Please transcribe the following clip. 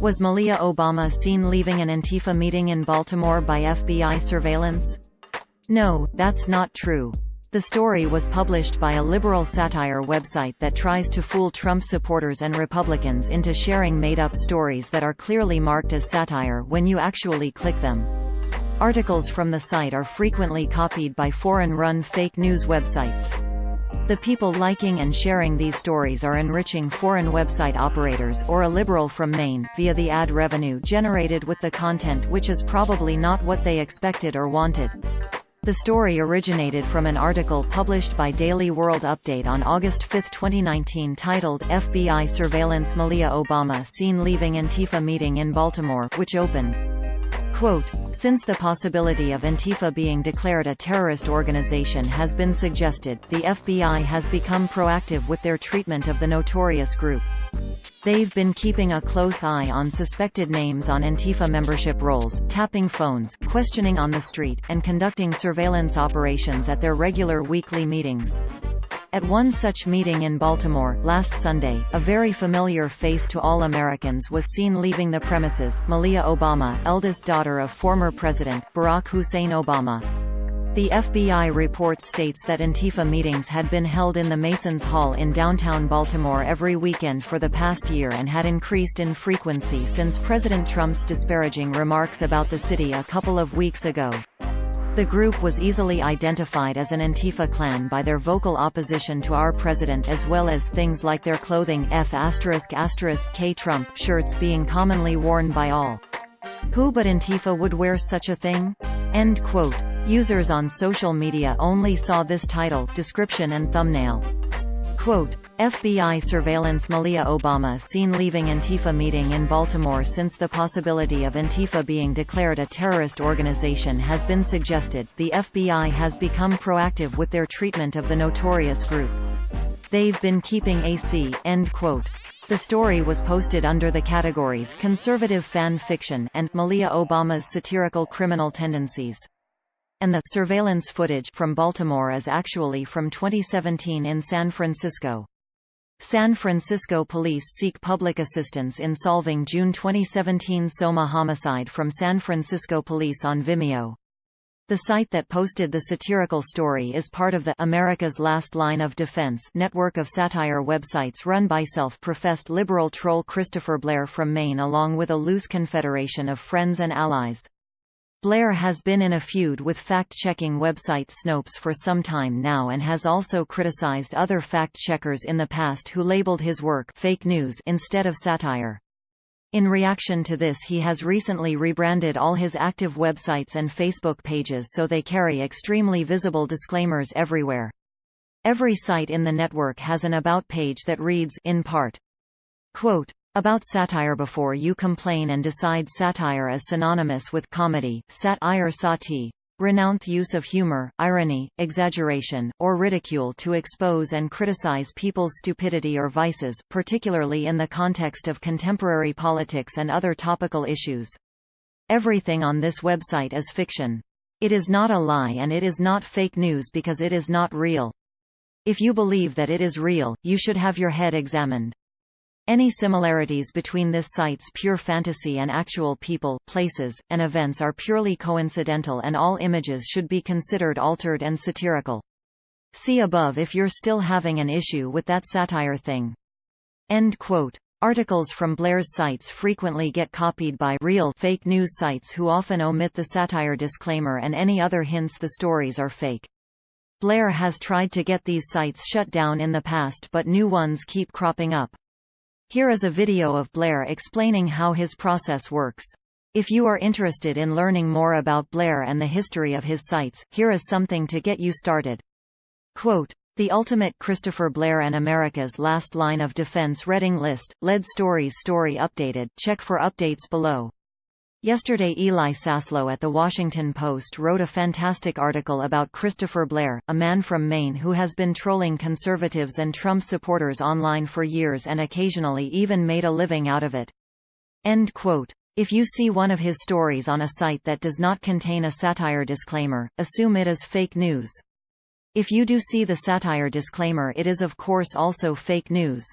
Was Malia Obama seen leaving an Antifa meeting in Baltimore by FBI surveillance? No, that's not true. The story was published by a liberal satire website that tries to fool Trump supporters and Republicans into sharing made-up stories that are clearly marked as satire when you actually click them. Articles from the site are frequently copied by foreign-run fake news websites. The people liking and sharing these stories are enriching foreign website operators or a liberal from Maine, via the ad revenue generated with the content, which is probably not what they expected or wanted. The story originated from an article published by Daily World Update on August 5, 2019 titled FBI Surveillance Malia Obama Seen Leaving Antifa Meeting in Baltimore, which opened, quote, "Since the possibility of Antifa being declared a terrorist organization has been suggested, the FBI has become proactive with their treatment of the notorious group. They've been keeping a close eye on suspected names on Antifa membership rolls, tapping phones, questioning on the street, and conducting surveillance operations at their regular weekly meetings." At one such meeting in Baltimore, last Sunday, a very familiar face to all Americans was seen leaving the premises, Malia Obama, eldest daughter of former President, Barack Hussein Obama. The FBI report states that Antifa meetings had been held in the Masons Hall in downtown Baltimore every weekend for the past year and had increased in frequency since President Trump's disparaging remarks about the city a couple of weeks ago. The group was easily identified as an Antifa clan by their vocal opposition to our president, as well as things like their clothing F***K Trump shirts being commonly worn by all. Who but Antifa would wear such a thing? End quote. Users on social media only saw this title, description and thumbnail. Quote, FBI surveillance Malia Obama seen leaving Antifa meeting in Baltimore. Since the possibility of Antifa being declared a terrorist organization has been suggested, the FBI has become proactive with their treatment of the notorious group. They've been keeping AC, end quote. The story was posted under the categories Conservative Fan Fiction and Malia Obama's Satirical Criminal Tendencies. And the surveillance footage from Baltimore is actually from 2017 in San Francisco. San Francisco police seek public assistance in solving June 2017 Soma homicide from San Francisco police on Vimeo. The site that posted the satirical story is part of the America's Last Line of Defense network of satire websites run by self-professed liberal troll Christopher Blair from Maine, along with a loose confederation of friends and allies. Blair has been in a feud with fact-checking website Snopes for some time now and has also criticized other fact-checkers in the past who labeled his work fake news instead of satire. In reaction to this, he has recently rebranded all his active websites and Facebook pages so they carry extremely visible disclaimers everywhere. Every site in the network has an About page that reads, in part, quote, "About satire before you complain and decide satire is synonymous with comedy, sat-ire sati, renounce use of humor, irony, exaggeration, or ridicule to expose and criticize people's stupidity or vices, particularly in the context of contemporary politics and other topical issues. Everything on this website is fiction. It is not a lie and it is not fake news because it is not real. If you believe that it is real, you should have your head examined. Any similarities between this site's pure fantasy and actual people, places, and events are purely coincidental, and all images should be considered altered and satirical. See above if you're still having an issue with that satire thing." End quote. Articles from Blair's sites frequently get copied by real fake news sites who often omit the satire disclaimer and any other hints the stories are fake. Blair has tried to get these sites shut down in the past, but new ones keep cropping up. Here is a video of Blair explaining how his process works. If you are interested in learning more about Blair and the history of his sites, here is something to get you started. Quote, "The ultimate Christopher Blair and America's Last Line of Defense reading list, lead stories story updated, check for updates below." Yesterday Eli Saslow at The Washington Post wrote a fantastic article about Christopher Blair, a man from Maine who has been trolling conservatives and Trump supporters online for years and occasionally even made a living out of it. End quote. If you see one of his stories on a site that does not contain a satire disclaimer, assume it is fake news. If you do see the satire disclaimer, it is of course also fake news.